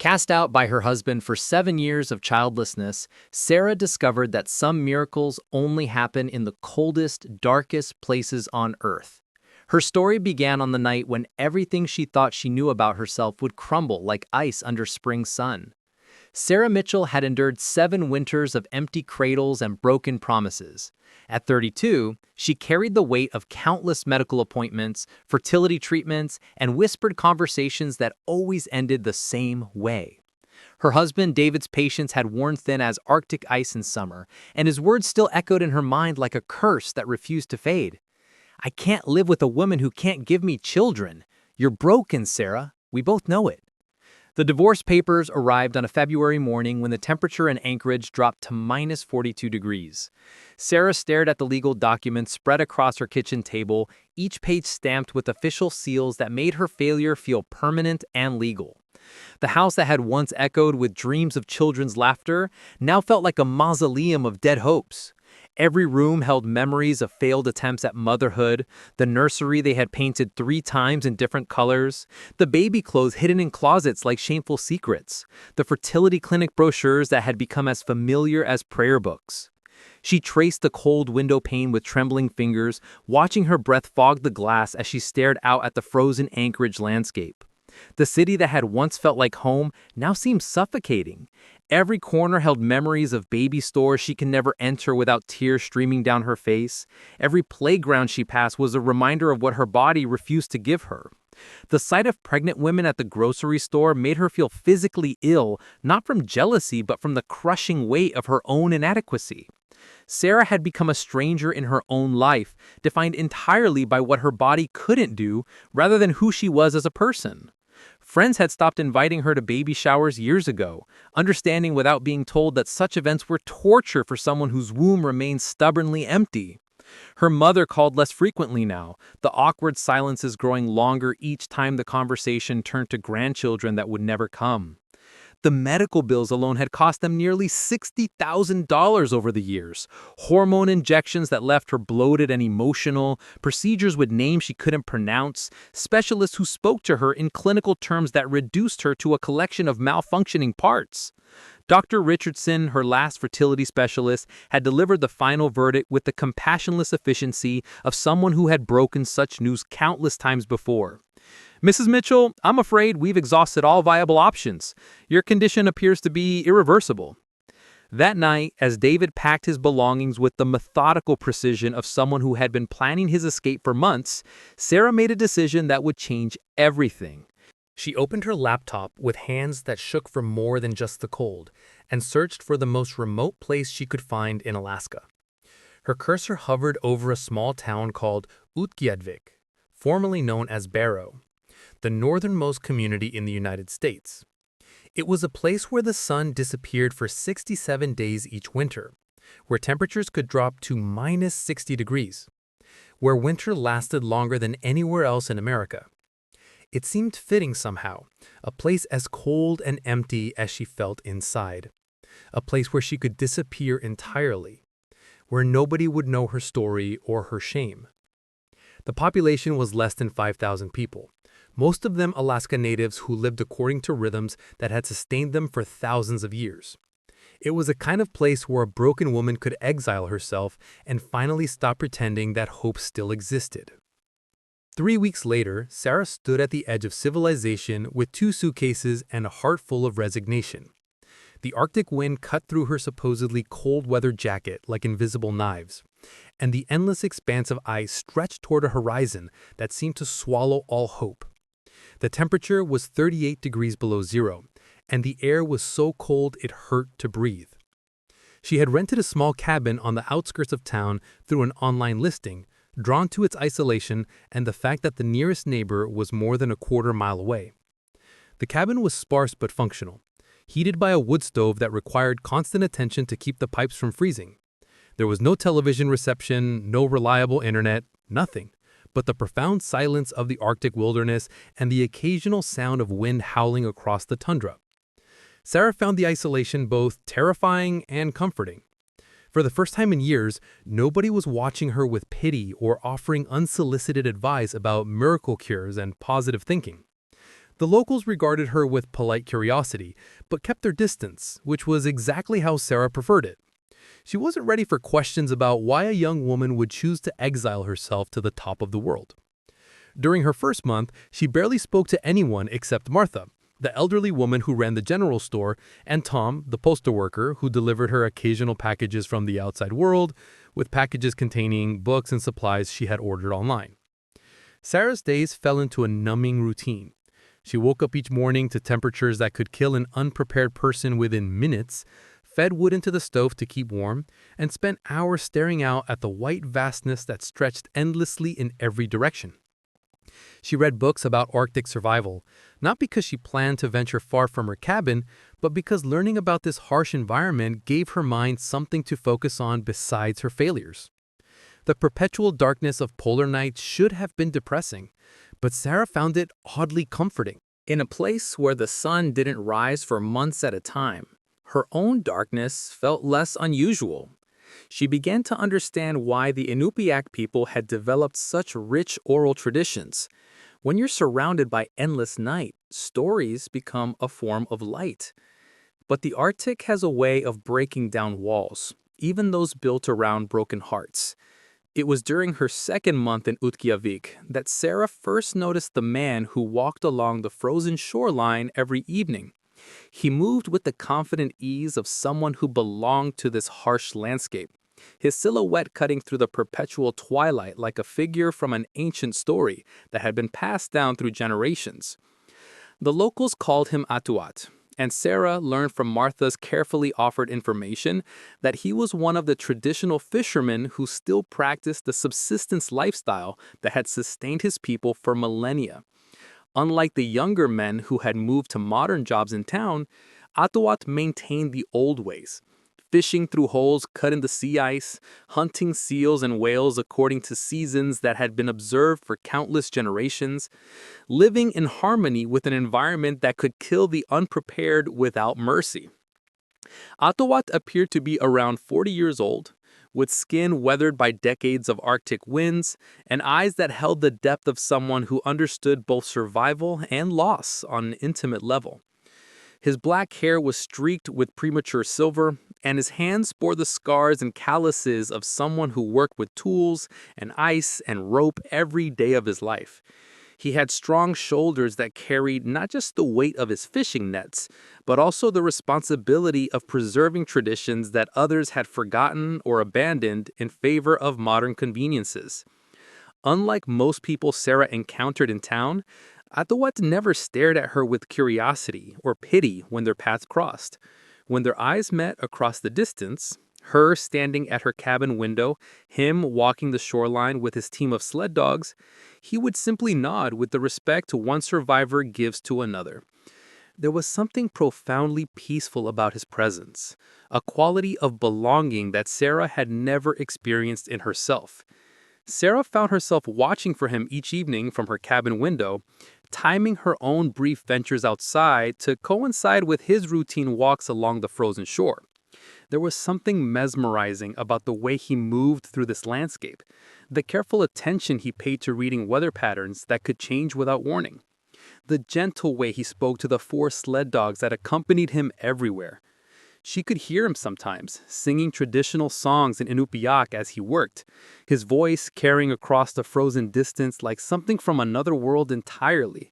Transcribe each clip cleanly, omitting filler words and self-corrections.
Cast out by her husband for 7 years of childlessness, Sarah discovered that some miracles only happen in the coldest, darkest places on Earth. Her story began on the night when everything she thought she knew about herself would crumble like ice under spring sun. Sarah Mitchell had endured 7 winters of empty cradles and broken promises. At 32, she carried the weight of countless medical appointments, fertility treatments, and whispered conversations that always ended the same way. Her husband David's patience had worn thin as Arctic ice in summer, and his words still echoed in her mind like a curse that refused to fade. "I can't live with a woman who can't give me children. You're broken, Sarah. We both know it." The divorce papers arrived on a February morning when the temperature in Anchorage dropped to minus 42 degrees. Sarah stared at the legal documents spread across her kitchen table, each page stamped with official seals that made her failure feel permanent and legal. The house that had once echoed with dreams of children's laughter now felt like a mausoleum of dead hopes. Every room held memories of failed attempts at motherhood, the nursery they had painted 3 times in different colors, the baby clothes hidden in closets like shameful secrets, the fertility clinic brochures that had become as familiar as prayer books. She traced the cold window pane with trembling fingers, watching her breath fog the glass as she stared out at the frozen Anchorage landscape. The city that had once felt like home now seemed suffocating. Every corner held memories of baby stores she can never enter without tears streaming down her face. Every playground she passed was a reminder of what her body refused to give her. The sight of pregnant women at the grocery store made her feel physically ill, not from jealousy, but from the crushing weight of her own inadequacy. Sarah had become a stranger in her own life, defined entirely by what her body couldn't do, rather than who she was as a person. Friends had stopped inviting her to baby showers years ago, understanding without being told that such events were torture for someone whose womb remained stubbornly empty. Her mother called less frequently now, the awkward silences growing longer each time the conversation turned to grandchildren that would never come. The medical bills alone had cost them nearly $60,000 over the years. Hormone injections that left her bloated and emotional, procedures with names she couldn't pronounce, specialists who spoke to her in clinical terms that reduced her to a collection of malfunctioning parts. Dr. Richardson, her last fertility specialist, had delivered the final verdict with the compassionless efficiency of someone who had broken such news countless times before. "Mrs. Mitchell, I'm afraid we've exhausted all viable options. Your condition appears to be irreversible." That night, as David packed his belongings with the methodical precision of someone who had been planning his escape for months, Sarah made a decision that would change everything. She opened her laptop with hands that shook from more than just the cold and searched for the most remote place she could find in Alaska. Her cursor hovered over a small town called Utqiagvik, formerly known as Barrow, the northernmost community in the United States. It was a place where the sun disappeared for 67 days each winter, where temperatures could drop to minus 60 degrees, where winter lasted longer than anywhere else in America. It seemed fitting somehow, a place as cold and empty as she felt inside, a place where she could disappear entirely, where nobody would know her story or her shame. The population was less than 5,000 people, most of them Alaska natives who lived according to rhythms that had sustained them for thousands of years. It was a kind of place where a broken woman could exile herself and finally stop pretending that hope still existed. 3 weeks later, Sarah stood at the edge of civilization with 2 suitcases and a heart full of resignation. The Arctic wind cut through her supposedly cold-weather jacket like invisible knives, and the endless expanse of ice stretched toward a horizon that seemed to swallow all hope. The temperature was 38 degrees below zero, and the air was so cold it hurt to breathe. She had rented a small cabin on the outskirts of town through an online listing, drawn to its isolation and the fact that the nearest neighbor was more than a quarter-mile away. The cabin was sparse but functional, heated by a wood stove that required constant attention to keep the pipes from freezing. There was no television reception, no reliable internet, nothing, but the profound silence of the Arctic wilderness and the occasional sound of wind howling across the tundra. Sarah found the isolation both terrifying and comforting. For the first time in years, nobody was watching her with pity or offering unsolicited advice about miracle cures and positive thinking. The locals regarded her with polite curiosity, but kept their distance, which was exactly how Sarah preferred it. She wasn't ready for questions about why a young woman would choose to exile herself to the top of the world. During her first month, she barely spoke to anyone except Martha, the elderly woman who ran the general store, and Tom, the postal worker who delivered her occasional packages from the outside world, with packages containing books and supplies she had ordered online. Sarah's days fell into a numbing routine. She woke up each morning to temperatures that could kill an unprepared person within minutes, fed wood into the stove to keep warm, and spent hours staring out at the white vastness that stretched endlessly in every direction. She read books about Arctic survival, not because she planned to venture far from her cabin, but because learning about this harsh environment gave her mind something to focus on besides her failures. The perpetual darkness of polar nights should have been depressing, but Sarah found it oddly comforting. In a place where the sun didn't rise for months at a time, her own darkness felt less unusual. She began to understand why the Inupiaq people had developed such rich oral traditions. When you're surrounded by endless night, stories become a form of light. But the Arctic has a way of breaking down walls, even those built around broken hearts. It was during her second month in Utqiagvik that Sarah first noticed the man who walked along the frozen shoreline every evening. He moved with the confident ease of someone who belonged to this harsh landscape, his silhouette cutting through the perpetual twilight like a figure from an ancient story that had been passed down through generations. The locals called him Atuat, and Sarah learned from Martha's carefully offered information that he was one of the traditional fishermen who still practiced the subsistence lifestyle that had sustained his people for millennia. Unlike the younger men who had moved to modern jobs in town, Atuat maintained the old ways, fishing through holes cut in the sea ice, hunting seals and whales according to seasons that had been observed for countless generations, living in harmony with an environment that could kill the unprepared without mercy. Atuat appeared to be around 40 years old, with skin weathered by decades of Arctic winds and eyes that held the depth of someone who understood both survival and loss on an intimate level. His black hair was streaked with premature silver, and his hands bore the scars and calluses of someone who worked with tools and ice and rope every day of his life. He had strong shoulders that carried not just the weight of his fishing nets, but also the responsibility of preserving traditions that others had forgotten or abandoned in favor of modern conveniences. Unlike most people Sarah encountered in town, Atuat never stared at her with curiosity or pity when their paths crossed. When their eyes met across the distance, her standing at her cabin window, him walking the shoreline with his team of sled dogs, he would simply nod with the respect one survivor gives to another. There was something profoundly peaceful about his presence, a quality of belonging that Sarah had never experienced in herself. Sarah found herself watching for him each evening from her cabin window, timing her own brief ventures outside to coincide with his routine walks along the frozen shore. There was something mesmerizing about the way he moved through this landscape, the careful attention he paid to reading weather patterns that could change without warning, the gentle way he spoke to the 4 sled dogs that accompanied him everywhere. She could hear him sometimes, singing traditional songs in Inupiaq as he worked, his voice carrying across the frozen distance like something from another world entirely.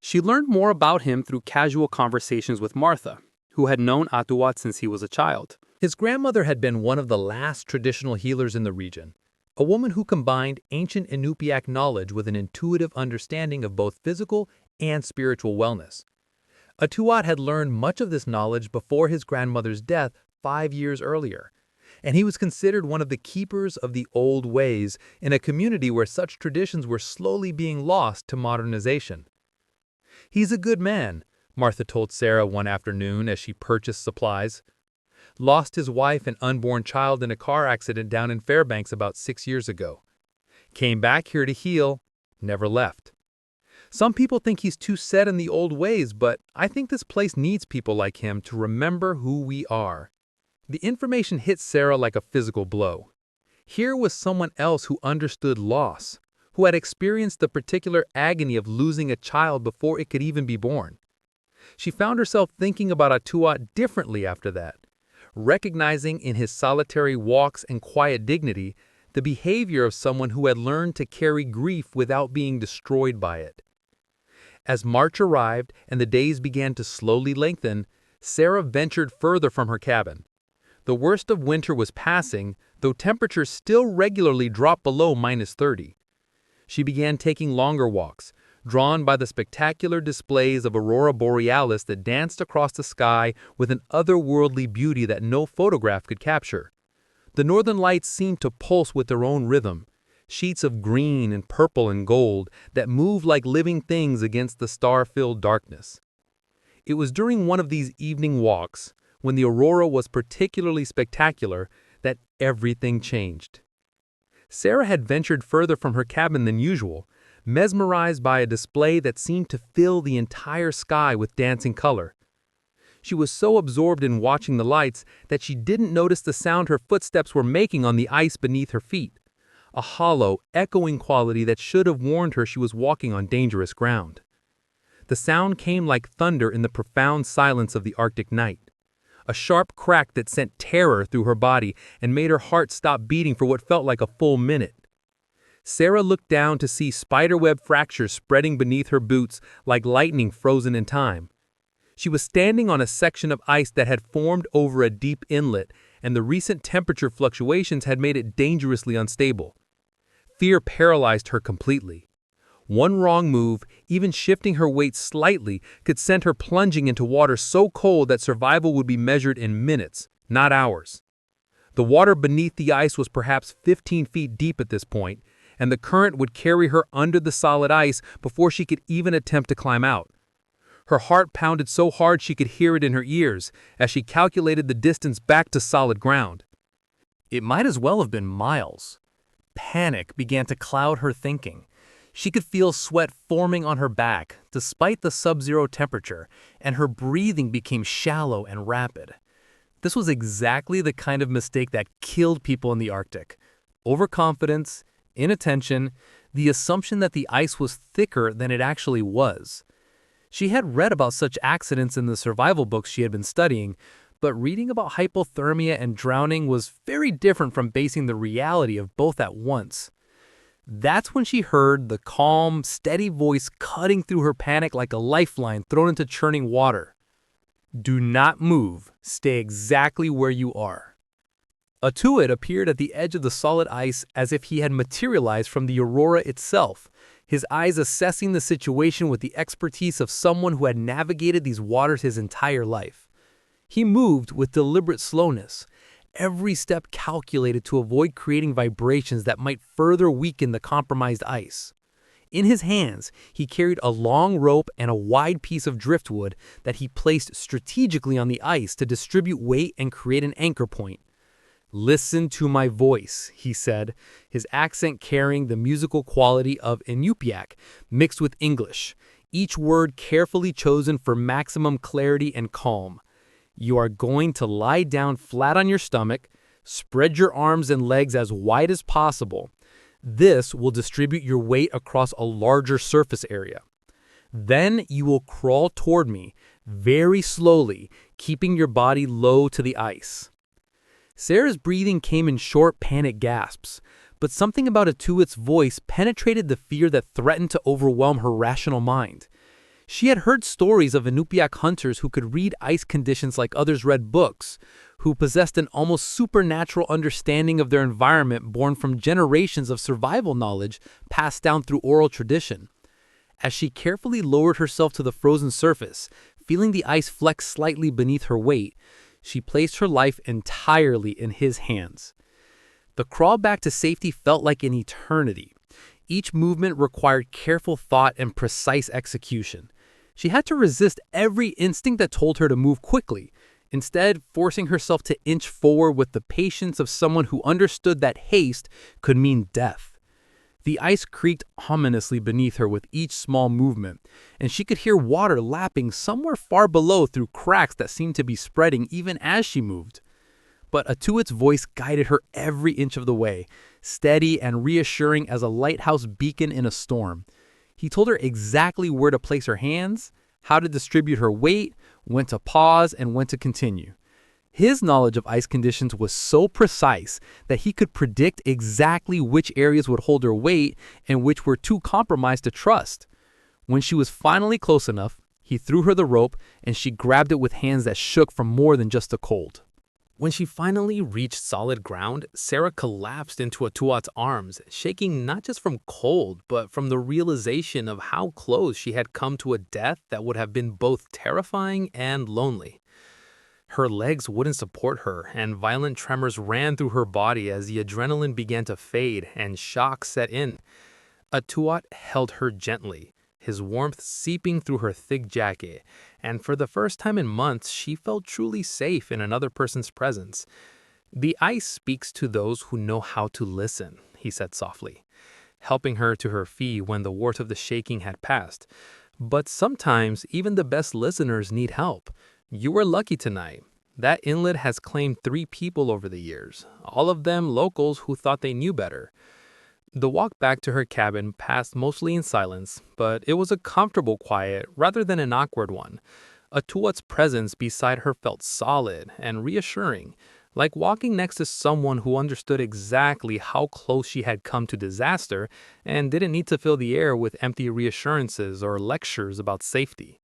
She learned more about him through casual conversations with Martha, who had known Atuat since he was a child. His grandmother had been one of the last traditional healers in the region, a woman who combined ancient Inupiaq knowledge with an intuitive understanding of both physical and spiritual wellness. Atuat had learned much of this knowledge before his grandmother's death 5 years earlier, and he was considered one of the keepers of the old ways in a community where such traditions were slowly being lost to modernization. "He's a good man," Martha told Sarah one afternoon as she purchased supplies. "Lost his wife and unborn child in a car accident down in Fairbanks about 6 years ago. Came back here to heal, never left. Some people think he's too set in the old ways, but I think this place needs people like him to remember who we are." The information hit Sarah like a physical blow. Here was someone else who understood loss, who had experienced the particular agony of losing a child before it could even be born. She found herself thinking about Atuat differently after that, recognizing in his solitary walks and quiet dignity the behavior of someone who had learned to carry grief without being destroyed by it. As March arrived and the days began to slowly lengthen, Sarah ventured further from her cabin. The worst of winter was passing, though temperatures still regularly dropped below -30. She began taking longer walks, drawn by the spectacular displays of aurora borealis that danced across the sky with an otherworldly beauty that no photograph could capture. The northern lights seemed to pulse with their own rhythm, sheets of green and purple and gold that moved like living things against the star-filled darkness. It was during one of these evening walks, when the aurora was particularly spectacular, that everything changed. Sarah had ventured further from her cabin than usual, mesmerized by a display that seemed to fill the entire sky with dancing color. She was so absorbed in watching the lights that she didn't notice the sound her footsteps were making on the ice beneath her feet, a hollow, echoing quality that should have warned her she was walking on dangerous ground. The sound came like thunder in the profound silence of the Arctic night, a sharp crack that sent terror through her body and made her heart stop beating for what felt like a full minute. Sarah looked down to see spiderweb fractures spreading beneath her boots like lightning frozen in time. She was standing on a section of ice that had formed over a deep inlet, and the recent temperature fluctuations had made it dangerously unstable. Fear paralyzed her completely. One wrong move, even shifting her weight slightly, could send her plunging into water so cold that survival would be measured in minutes, not hours. The water beneath the ice was perhaps 15 feet deep at this point, and the current would carry her under the solid ice before she could even attempt to climb out. Her heart pounded so hard she could hear it in her ears as she calculated the distance back to solid ground. It might as well have been miles. Panic began to cloud her thinking. She could feel sweat forming on her back, despite the sub-zero temperature, and her breathing became shallow and rapid. This was exactly the kind of mistake that killed people in the Arctic. Overconfidence, inattention, the assumption that the ice was thicker than it actually was. She had read about such accidents in the survival books she had been studying, but reading about hypothermia and drowning was very different from basing the reality of both at once. That's when she heard the calm, steady voice cutting through her panic like a lifeline thrown into churning water. "Do not move. Stay exactly where you are." Atuat appeared at the edge of the solid ice as if he had materialized from the aurora itself, his eyes assessing the situation with the expertise of someone who had navigated these waters his entire life. He moved with deliberate slowness, every step calculated to avoid creating vibrations that might further weaken the compromised ice. In his hands, he carried a long rope and a wide piece of driftwood that he placed strategically on the ice to distribute weight and create an anchor point. "Listen to my voice," he said, his accent carrying the musical quality of Inupiaq mixed with English, each word carefully chosen for maximum clarity and calm. "You are going to lie down flat on your stomach, spread your arms and legs as wide as possible. This will distribute your weight across a larger surface area. Then you will crawl toward me, very slowly, keeping your body low to the ice." Sarah's breathing came in short, panic gasps, but something about Atuat's voice penetrated the fear that threatened to overwhelm her rational mind. She had heard stories of Inupiaq hunters who could read ice conditions like others read books, who possessed an almost supernatural understanding of their environment born from generations of survival knowledge passed down through oral tradition. As she carefully lowered herself to the frozen surface, feeling the ice flex slightly beneath her weight, she placed her life entirely in his hands. The crawl back to safety felt like an eternity. Each movement required careful thought and precise execution. She had to resist every instinct that told her to move quickly, instead forcing herself to inch forward with the patience of someone who understood that haste could mean death. The ice creaked ominously beneath her with each small movement, and she could hear water lapping somewhere far below through cracks that seemed to be spreading even as she moved. But Atuat's voice guided her every inch of the way, steady and reassuring as a lighthouse beacon in a storm. He told her exactly where to place her hands, how to distribute her weight, when to pause, and when to continue. His knowledge of ice conditions was so precise that he could predict exactly which areas would hold her weight and which were too compromised to trust. When she was finally close enough, he threw her the rope and she grabbed it with hands that shook from more than just the cold. When she finally reached solid ground, Sarah collapsed into Atuat's arms, shaking not just from cold, but from the realization of how close she had come to a death that would have been both terrifying and lonely. Her legs wouldn't support her, and violent tremors ran through her body as the adrenaline began to fade and shock set in. Atuat held her gently, his warmth seeping through her thick jacket, and for the first time in months she felt truly safe in another person's presence. "The ice speaks to those who know how to listen," he said softly, helping her to her feet when the worst of the shaking had passed. "But sometimes even the best listeners need help. You were lucky tonight. That inlet has claimed 3 people over the years, all of them locals who thought they knew better." The walk back to her cabin passed mostly in silence, but it was a comfortable quiet rather than an awkward one. Atuat's presence beside her felt solid and reassuring, like walking next to someone who understood exactly how close she had come to disaster and didn't need to fill the air with empty reassurances or lectures about safety.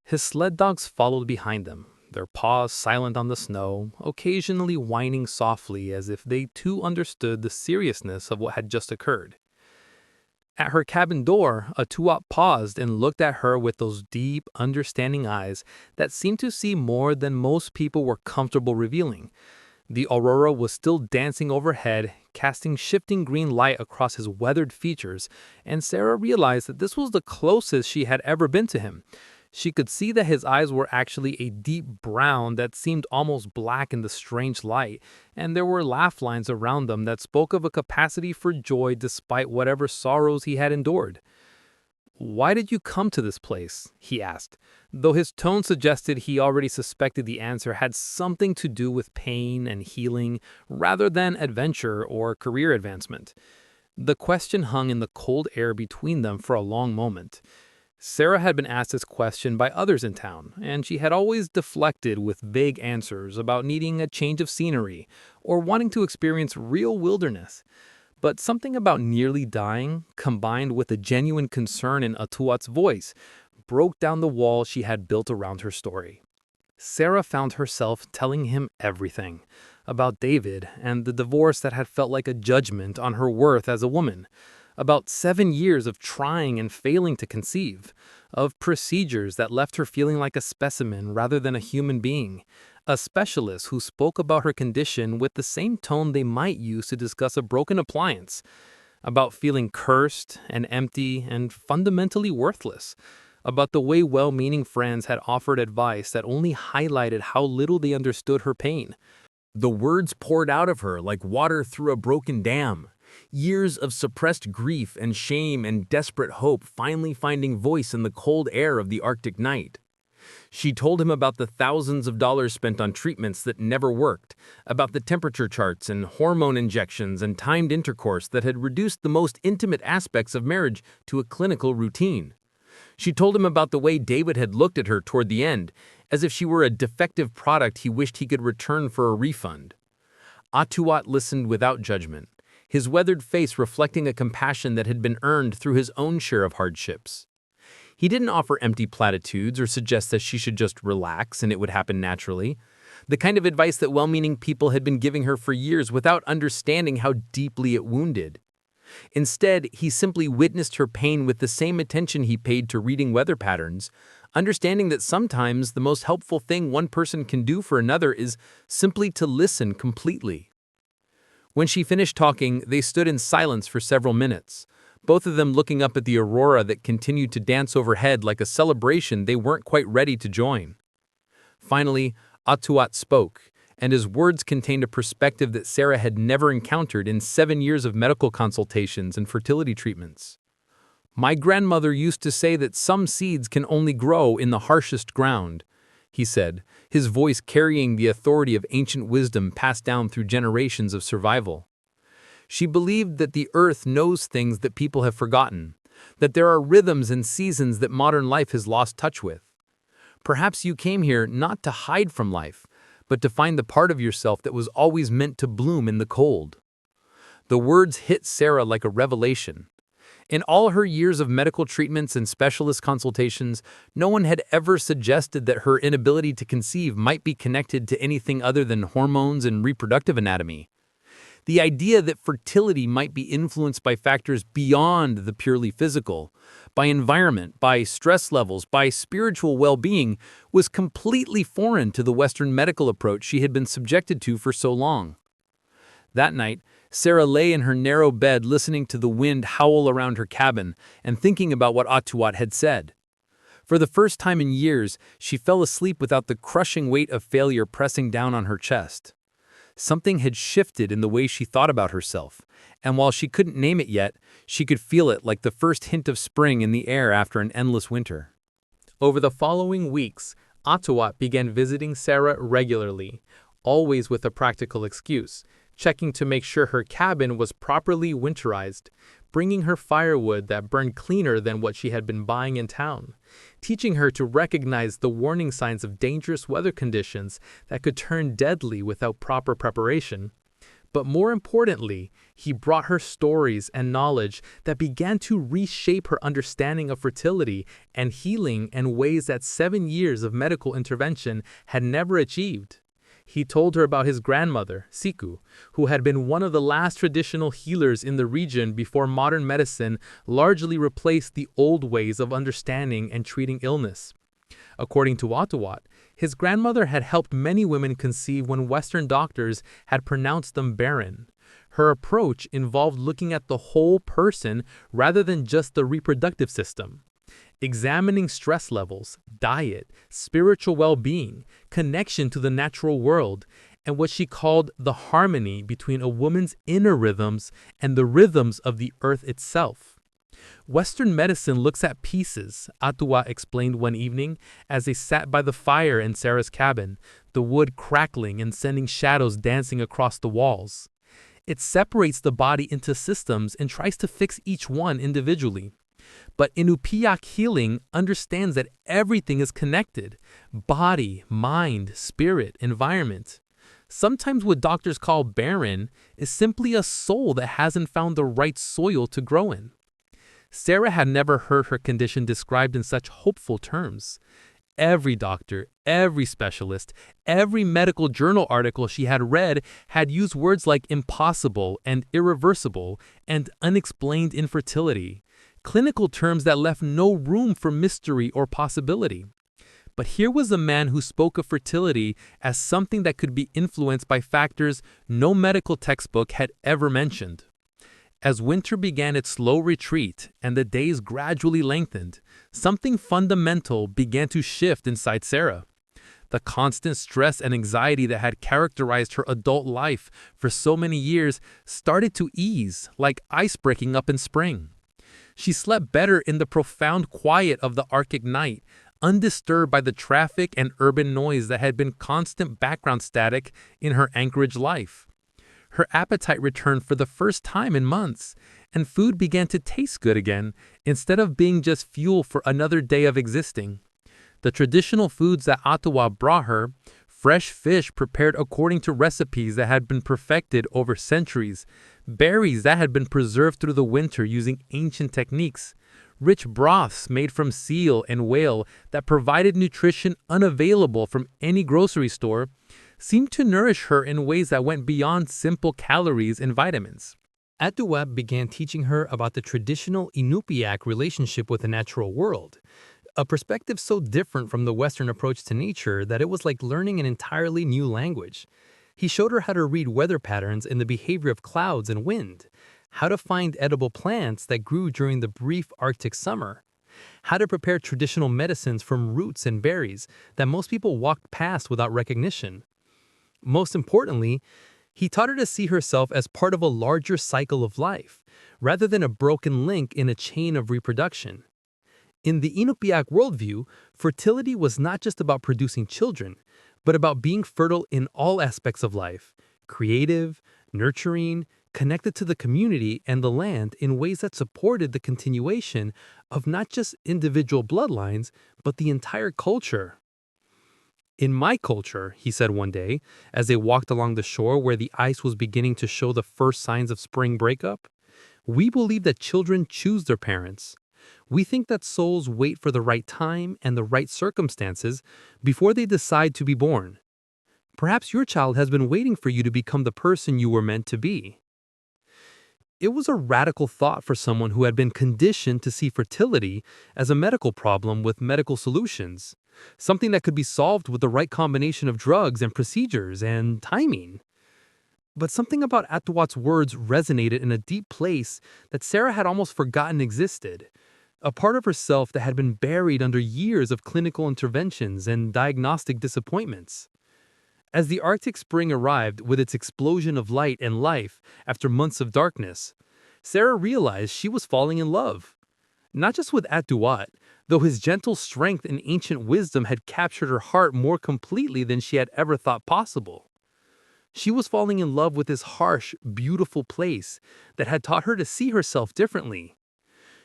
His sled dogs followed behind them, their paws silent on the snow, occasionally whining softly as if they too understood the seriousness of what had just occurred. At her cabin door, Atuat paused and looked at her with those deep, understanding eyes that seemed to see more than most people were comfortable revealing. The aurora was still dancing overhead, casting shifting green light across his weathered features, and Sarah realized that this was the closest she had ever been to him. She could see that his eyes were actually a deep brown that seemed almost black in the strange light, and there were laugh lines around them that spoke of a capacity for joy despite whatever sorrows he had endured. "Why did you come to this place?" he asked, though his tone suggested he already suspected the answer had something to do with pain and healing rather than adventure or career advancement. The question hung in the cold air between them for a long moment. Sarah had been asked this question by others in town, and she had always deflected with vague answers about needing a change of scenery or wanting to experience real wilderness. But something about nearly dying, combined with a genuine concern in Atuat's voice, broke down the wall she had built around her story. Sarah found herself telling him everything about David and the divorce that had felt like a judgment on her worth as a woman, about 7 years of trying and failing to conceive, of procedures that left her feeling like a specimen rather than a human being, a specialist who spoke about her condition with the same tone they might use to discuss a broken appliance, about feeling cursed and empty and fundamentally worthless, about the way well-meaning friends had offered advice that only highlighted how little they understood her pain. The words poured out of her like water through a broken dam. Years of suppressed grief and shame and desperate hope finally finding voice in the cold air of the Arctic night. She told him about the thousands of dollars spent on treatments that never worked, about the temperature charts and hormone injections and timed intercourse that had reduced the most intimate aspects of marriage to a clinical routine. She told him about the way David had looked at her toward the end, as if she were a defective product he wished he could return for a refund. Atuat listened without judgment, his weathered face reflecting a compassion that had been earned through his own share of hardships. He didn't offer empty platitudes or suggest that she should just relax and it would happen naturally, the kind of advice that well-meaning people had been giving her for years without understanding how deeply it wounded. Instead, he simply witnessed her pain with the same attention he paid to reading weather patterns, understanding that sometimes the most helpful thing one person can do for another is simply to listen completely. When she finished talking, they stood in silence for several minutes, both of them looking up at the aurora that continued to dance overhead like a celebration they weren't quite ready to join. Finally, Atuat spoke, and his words contained a perspective that Sarah had never encountered in 7 years of medical consultations and fertility treatments. "My grandmother used to say that some seeds can only grow in the harshest ground. he said, his voice carrying the authority of ancient wisdom passed down through generations of survival. She believed that the earth knows things that people have forgotten, that there are rhythms and seasons that modern life has lost touch with. Perhaps you came here not to hide from life, but to find the part of yourself that was always meant to bloom in the cold. The words hit Sarah like a revelation. In all her years of medical treatments and specialist consultations, no one had ever suggested that her inability to conceive might be connected to anything other than hormones and reproductive anatomy. The idea that fertility might be influenced by factors beyond the purely physical, by environment, by stress levels, by spiritual well-being, was completely foreign to the Western medical approach she had been subjected to for so long. That night, Sarah lay in her narrow bed listening to the wind howl around her cabin and thinking about what Atuat had said. For the first time in years, she fell asleep without the crushing weight of failure pressing down on her chest. Something had shifted in the way she thought about herself, and while she couldn't name it yet, she could feel it like the first hint of spring in the air after an endless winter. Over the following weeks, Atuat began visiting Sarah regularly, always with a practical excuse, checking to make sure her cabin was properly winterized, bringing her firewood that burned cleaner than what she had been buying in town, teaching her to recognize the warning signs of dangerous weather conditions that could turn deadly without proper preparation. But more importantly, he brought her stories and knowledge that began to reshape her understanding of fertility and healing in ways that 7 years of medical intervention had never achieved. He told her about his grandmother, Siku, who had been one of the last traditional healers in the region before modern medicine largely replaced the old ways of understanding and treating illness. According to Atuat, his grandmother had helped many women conceive when Western doctors had pronounced them barren. Her approach involved looking at the whole person rather than just the reproductive system. Examining stress levels, diet, spiritual well-being, connection to the natural world, and what she called the harmony between a woman's inner rhythms and the rhythms of the earth itself. Western medicine looks at pieces, Atuat explained one evening as they sat by the fire in Sarah's cabin, the wood crackling and sending shadows dancing across the walls. It separates the body into systems and tries to fix each one individually. But Inupiaq healing understands that everything is connected: body, mind, spirit, environment. Sometimes what doctors call barren is simply a soul that hasn't found the right soil to grow in. Sarah had never heard her condition described in such hopeful terms. Every doctor, every specialist, every medical journal article she had read had used words like impossible and irreversible and unexplained infertility, clinical terms that left no room for mystery or possibility. But here was a man who spoke of fertility as something that could be influenced by factors no medical textbook had ever mentioned. As winter began its slow retreat and the days gradually lengthened, something fundamental began to shift inside Sarah. The constant stress and anxiety that had characterized her adult life for so many years started to ease, like ice breaking up in spring. She slept better in the profound quiet of the Arctic night, undisturbed by the traffic and urban noise that had been constant background static in her Anchorage life. Her appetite returned for the first time in months, and food began to taste good again, instead of being just fuel for another day of existing. The traditional foods that Atuat brought her, fresh fish prepared according to recipes that had been perfected over centuries, berries that had been preserved through the winter using ancient techniques, rich broths made from seal and whale that provided nutrition unavailable from any grocery store, seemed to nourish her in ways that went beyond simple calories and vitamins. Atuat began teaching her about the traditional Inupiaq relationship with the natural world, a perspective so different from the Western approach to nature that it was like learning an entirely new language. He showed her how to read weather patterns in the behavior of clouds and wind, how to find edible plants that grew during the brief Arctic summer, how to prepare traditional medicines from roots and berries that most people walked past without recognition. Most importantly, he taught her to see herself as part of a larger cycle of life, rather than a broken link in a chain of reproduction. In the Inupiaq worldview, fertility was not just about producing children, but about being fertile in all aspects of life, creative, nurturing, connected to the community and the land in ways that supported the continuation of not just individual bloodlines, but the entire culture. In my culture, he said one day, as they walked along the shore where the ice was beginning to show the first signs of spring breakup, we believe that children choose their parents. We think that souls wait for the right time and the right circumstances before they decide to be born. Perhaps your child has been waiting for you to become the person you were meant to be. It was a radical thought for someone who had been conditioned to see fertility as a medical problem with medical solutions, something that could be solved with the right combination of drugs and procedures and timing. But something about Atuat's words resonated in a deep place that Sarah had almost forgotten existed, a part of herself that had been buried under years of clinical interventions and diagnostic disappointments. As the Arctic spring arrived with its explosion of light and life after months of darkness, Sarah realized she was falling in love. Not just with Atuat, though his gentle strength and ancient wisdom had captured her heart more completely than she had ever thought possible. She was falling in love with this harsh, beautiful place that had taught her to see herself differently.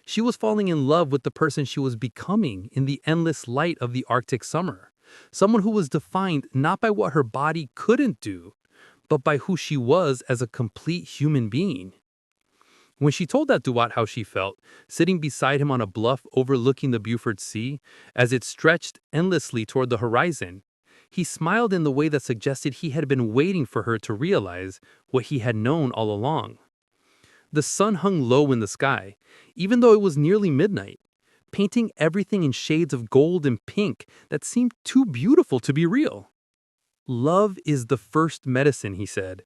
She was falling in love with the person she was becoming in the endless light of the Arctic summer. Someone who was defined not by what her body couldn't do, but by who she was as a complete human being. When she told Atuat how she felt, sitting beside him on a bluff overlooking the Beaufort Sea, as it stretched endlessly toward the horizon, he smiled in the way that suggested he had been waiting for her to realize what he had known all along. The sun hung low in the sky, even though it was nearly midnight, painting everything in shades of gold and pink that seemed too beautiful to be real. Love is the first medicine, he said,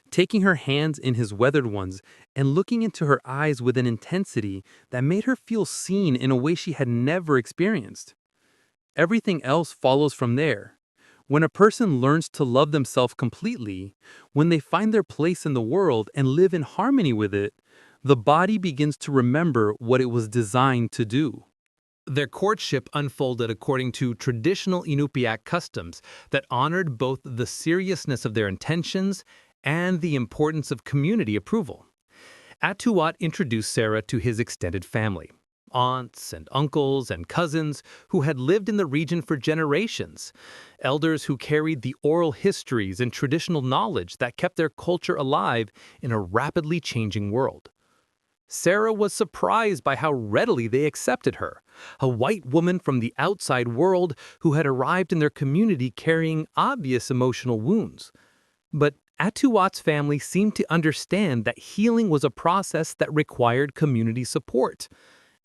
taking her hands in his weathered ones and looking into her eyes with an intensity that made her feel seen in a way she had never experienced. Everything else follows from there. When a person learns to love themselves completely, when they find their place in the world and live in harmony with it, the body begins to remember what it was designed to do. Their courtship unfolded according to traditional Inupiaq customs that honored both the seriousness of their intentions and the importance of community approval. Atuat introduced Sarah to his extended family, aunts and uncles and cousins who had lived in the region for generations, elders who carried the oral histories and traditional knowledge that kept their culture alive in a rapidly changing world. Sarah was surprised by how readily they accepted her, a white woman from the outside world who had arrived in their community carrying obvious emotional wounds. But Atuat's family seemed to understand that healing was a process that required community support,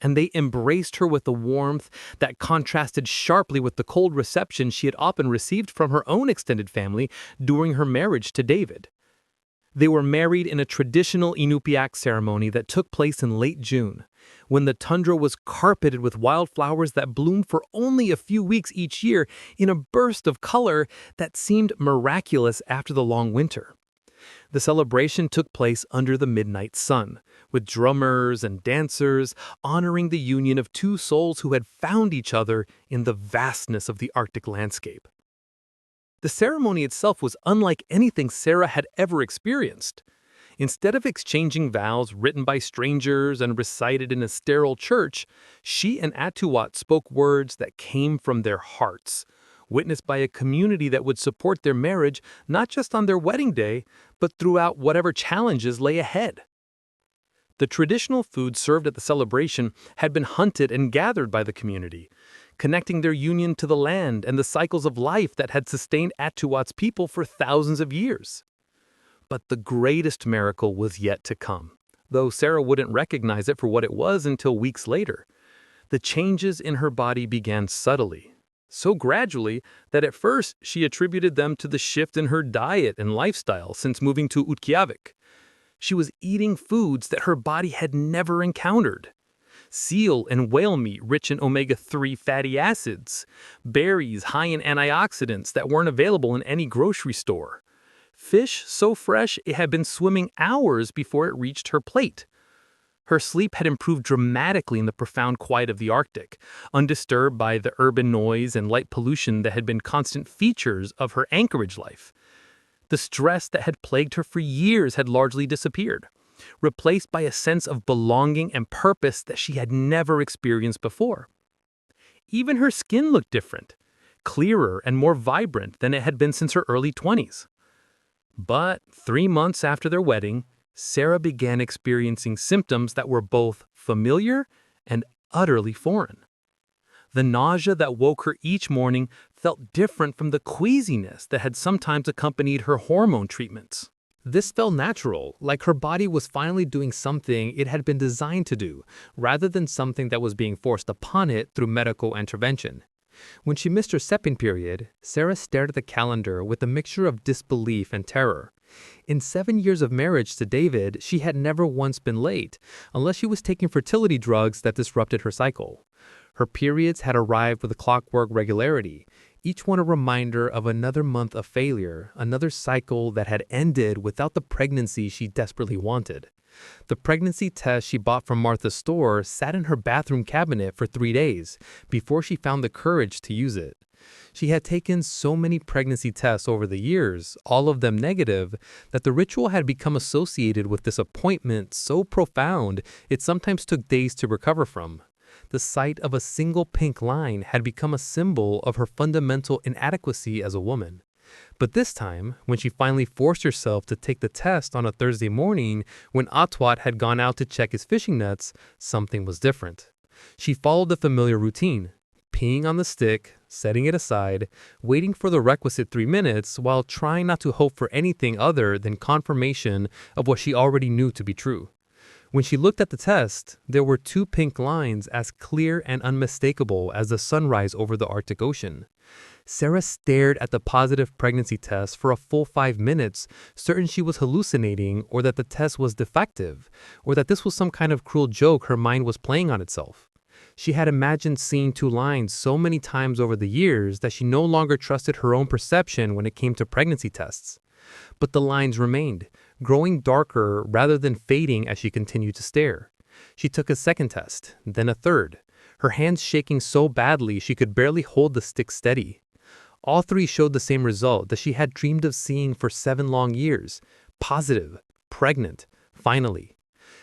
and they embraced her with a warmth that contrasted sharply with the cold reception she had often received from her own extended family during her marriage to David. They were married in a traditional Inupiaq ceremony that took place in late June, when the tundra was carpeted with wildflowers that bloomed for only a few weeks each year in a burst of color that seemed miraculous after the long winter. The celebration took place under the midnight sun, with drummers and dancers honoring the union of two souls who had found each other in the vastness of the Arctic landscape. The ceremony itself was unlike anything Sarah had ever experienced. Instead of exchanging vows written by strangers and recited in a sterile church, she and Atuat spoke words that came from their hearts, witnessed by a community that would support their marriage not just on their wedding day, but throughout whatever challenges lay ahead. The traditional food served at the celebration had been hunted and gathered by the community, connecting their union to the land and the cycles of life that had sustained Atuat's people for thousands of years. But the greatest miracle was yet to come, though Sarah wouldn't recognize it for what it was until weeks later. The changes in her body began subtly, so gradually that at first she attributed them to the shift in her diet and lifestyle since moving to Utqiagvik. She was eating foods that her body had never encountered. Seal and whale meat rich in omega-3 fatty acids, berries high in antioxidants that weren't available in any grocery store, fish so fresh it had been swimming hours before it reached her plate. Her sleep had improved dramatically in the profound quiet of the Arctic, undisturbed by the urban noise and light pollution that had been constant features of her anchorage life. The stress that had plagued her for years had largely disappeared, replaced by a sense of belonging and purpose that she had never experienced before. Even her skin looked different, clearer and more vibrant than it had been since her early 20s. But 3 months after their wedding, Sarah began experiencing symptoms that were both familiar and utterly foreign. The nausea that woke her each morning felt different from the queasiness that had sometimes accompanied her hormone treatments. This felt natural, like her body was finally doing something it had been designed to do, rather than something that was being forced upon it through medical intervention. When she missed her stepping period, Sarah stared at the calendar with a mixture of disbelief and terror. In 7 years of marriage to David, she had never once been late, unless she was taking fertility drugs that disrupted her cycle. Her periods had arrived with a clockwork regularity, each one a reminder of another month of failure, another cycle that had ended without the pregnancy she desperately wanted. The pregnancy test she bought from Martha's store sat in her bathroom cabinet for 3 days before she found the courage to use it. She had taken so many pregnancy tests over the years, all of them negative, that the ritual had become associated with disappointment so profound it sometimes took days to recover from. The sight of a single pink line had become a symbol of her fundamental inadequacy as a woman. But this time, when she finally forced herself to take the test on a Thursday morning when Atuat had gone out to check his fishing nets, something was different. She followed the familiar routine, peeing on the stick, setting it aside, waiting for the requisite 3 minutes while trying not to hope for anything other than confirmation of what she already knew to be true. When she looked at the test, there were 2 pink lines as clear and unmistakable as the sunrise over the Arctic Ocean. Sarah stared at the positive pregnancy test for a full 5 minutes, certain she was hallucinating or that the test was defective, or that this was some kind of cruel joke her mind was playing on itself. She had imagined seeing 2 lines so many times over the years that she no longer trusted her own perception when it came to pregnancy tests. But the lines remained, growing darker rather than fading as she continued to stare. She took a second test, then a third, her hands shaking so badly she could barely hold the stick steady. All 3 showed the same result that she had dreamed of seeing for 7 long years: positive, pregnant, finally.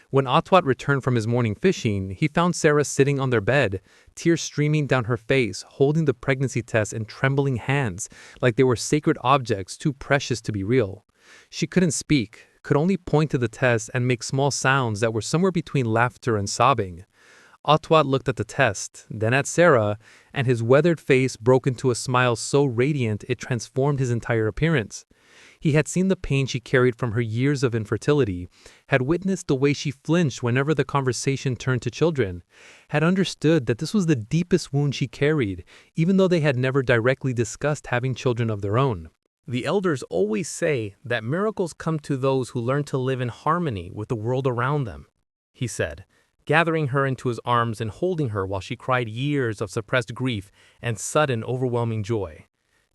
When Atuat returned from his morning fishing, he found Sarah sitting on their bed, tears streaming down her face, holding the pregnancy test in trembling hands, like they were sacred objects too precious to be real. She couldn't speak, could only point to the test and make small sounds that were somewhere between laughter and sobbing. Atuat looked at the test, then at Sarah, and his weathered face broke into a smile so radiant it transformed his entire appearance. He had seen the pain she carried from her years of infertility, had witnessed the way she flinched whenever the conversation turned to children, had understood that this was the deepest wound she carried, even though they had never directly discussed having children of their own. The elders always say that miracles come to those who learn to live in harmony with the world around them, he said, gathering her into his arms and holding her while she cried years of suppressed grief and sudden overwhelming joy.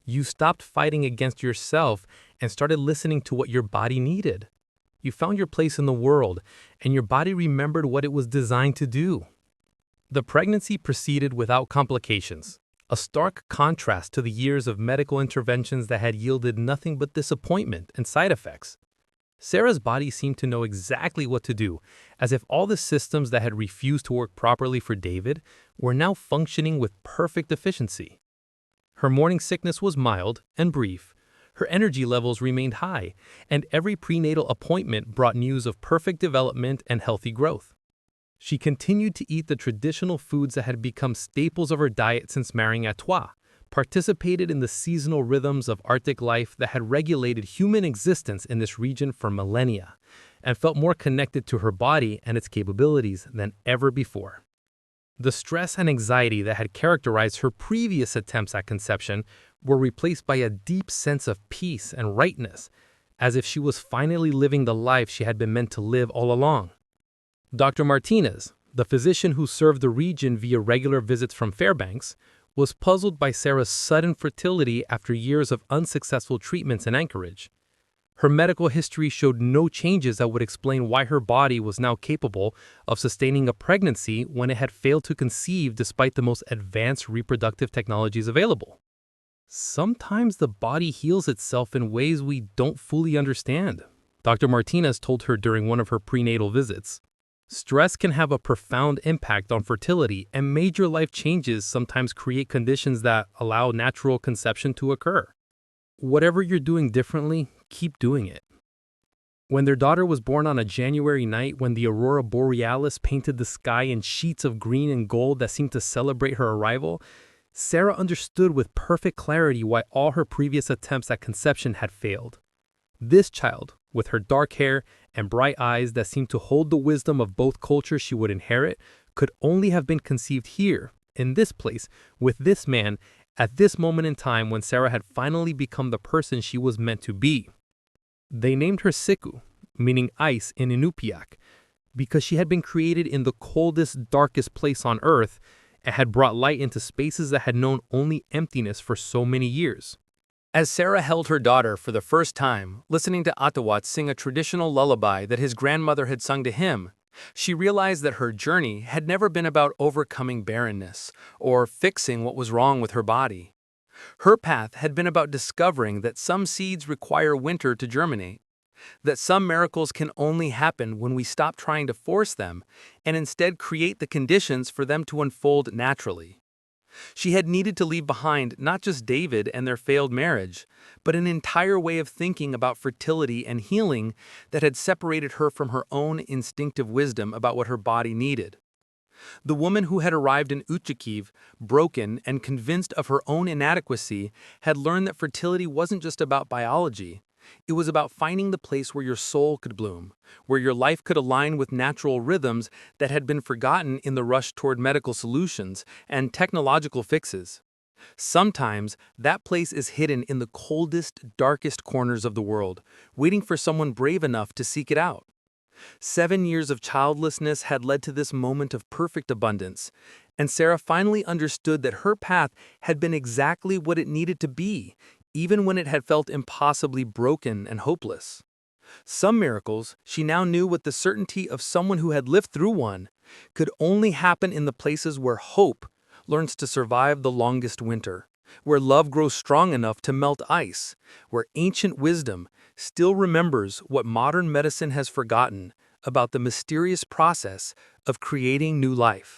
You stopped fighting against yourself and started listening to what your body needed. You found your place in the world, and your body remembered what it was designed to do. The pregnancy proceeded without complications, a stark contrast to the years of medical interventions that had yielded nothing but disappointment and side effects. Sarah's body seemed to know exactly what to do, as if all the systems that had refused to work properly for David were now functioning with perfect efficiency. Her morning sickness was mild and brief, her energy levels remained high, and every prenatal appointment brought news of perfect development and healthy growth. She continued to eat the traditional foods that had become staples of her diet since marrying Atuat, participated in the seasonal rhythms of Arctic life that had regulated human existence in this region for millennia, and felt more connected to her body and its capabilities than ever before. The stress and anxiety that had characterized her previous attempts at conception were replaced by a deep sense of peace and rightness, as if she was finally living the life she had been meant to live all along. Dr. Martinez, the physician who served the region via regular visits from Fairbanks, was puzzled by Sarah's sudden fertility after years of unsuccessful treatments in Anchorage. Her medical history showed no changes that would explain why her body was now capable of sustaining a pregnancy when it had failed to conceive despite the most advanced reproductive technologies available. Sometimes the body heals itself in ways we don't fully understand, Dr. Martinez told her during one of her prenatal visits. Stress can have a profound impact on fertility, and major life changes sometimes create conditions that allow natural conception to occur. Whatever you're doing differently, keep doing it. When their daughter was born on a January night when the aurora borealis painted the sky in sheets of green and gold that seemed to celebrate her arrival, Sarah understood with perfect clarity why all her previous attempts at conception had failed. This child, with her dark hair and bright eyes that seemed to hold the wisdom of both cultures she would inherit, could only have been conceived here, in this place, with this man, at this moment in time when Sarah had finally become the person she was meant to be. They named her Siku, meaning ice in Inupiaq, because she had been created in the coldest, darkest place on Earth and had brought light into spaces that had known only emptiness for so many years. As Sarah held her daughter for the first time, listening to Atuat sing a traditional lullaby that his grandmother had sung to him, she realized that her journey had never been about overcoming barrenness or fixing what was wrong with her body. Her path had been about discovering that some seeds require winter to germinate, that some miracles can only happen when we stop trying to force them and instead create the conditions for them to unfold naturally. She had needed to leave behind not just David and their failed marriage, but an entire way of thinking about fertility and healing that had separated her from her own instinctive wisdom about what her body needed. The woman who had arrived in Uchakiv, broken and convinced of her own inadequacy, had learned that fertility wasn't just about biology. It was about finding the place where your soul could bloom, where your life could align with natural rhythms that had been forgotten in the rush toward medical solutions and technological fixes. Sometimes that place is hidden in the coldest, darkest corners of the world, waiting for someone brave enough to seek it out. 7 years of childlessness had led to this moment of perfect abundance, and Sarah finally understood that her path had been exactly what it needed to be, even when it had felt impossibly broken and hopeless. Some miracles, she now knew with the certainty of someone who had lived through one, could only happen in the places where hope learns to survive the longest winter, where love grows strong enough to melt ice, where ancient wisdom still remembers what modern medicine has forgotten about the mysterious process of creating new life.